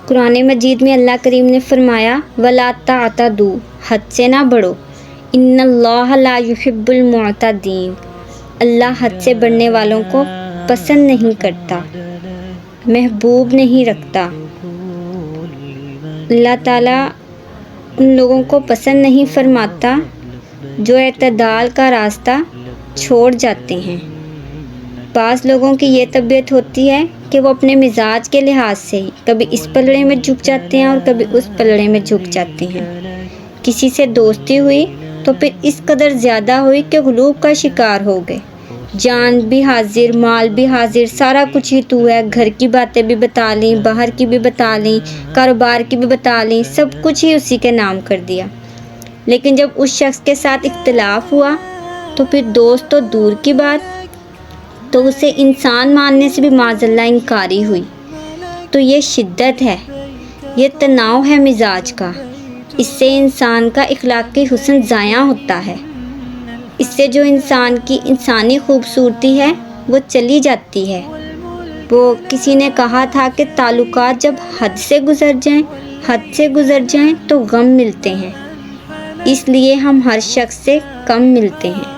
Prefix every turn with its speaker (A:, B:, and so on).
A: قرآن مجید میں اللہ کریم نے فرمایا وَلَا تَعْتَدُوا، حد سے نہ بڑھو، اِنَّ اللَّهَ لَا يُحِبُّ الْمُعْتَدِينَ، اللہ حد سے بڑھنے والوں کو پسند نہیں کرتا، محبوب نہیں رکھتا۔ اللہ تعالیٰ ان لوگوں کو پسند نہیں فرماتا جو اعتدال کا راستہ چھوڑ جاتے ہیں۔ بعض لوگوں کی یہ طبیعت ہوتی ہے کہ وہ اپنے مزاج کے لحاظ سے ہی کبھی اس پلڑے میں جھک جاتے ہیں اور کبھی اس پلڑے میں جھک جاتے ہیں۔ کسی سے دوستی ہوئی تو پھر اس قدر زیادہ ہوئی کہ غلوب کا شکار ہو گئے، جان بھی حاضر، مال بھی حاضر، سارا کچھ ہی تو ہے، گھر کی باتیں بھی بتا لیں، باہر کی بھی بتا لیں، کاروبار کی بھی بتا لیں، سب کچھ ہی اسی کے نام کر دیا۔ لیکن جب اس شخص کے ساتھ اختلاف ہوا تو پھر دوست تو دور کی بات، تو اسے انسان ماننے سے بھی معاذ اللہ انکاری ہوئی۔ تو یہ شدت ہے، یہ تناؤ ہے مزاج کا، اس سے انسان کا اخلاقی حسن ضائع ہوتا ہے، اس سے جو انسان کی انسانی خوبصورتی ہے وہ چلی جاتی ہے۔ وہ کسی نے کہا تھا کہ تعلقات جب حد سے گزر جائیں تو غم ملتے ہیں، اس لیے ہم ہر شخص سے کم ملتے ہیں۔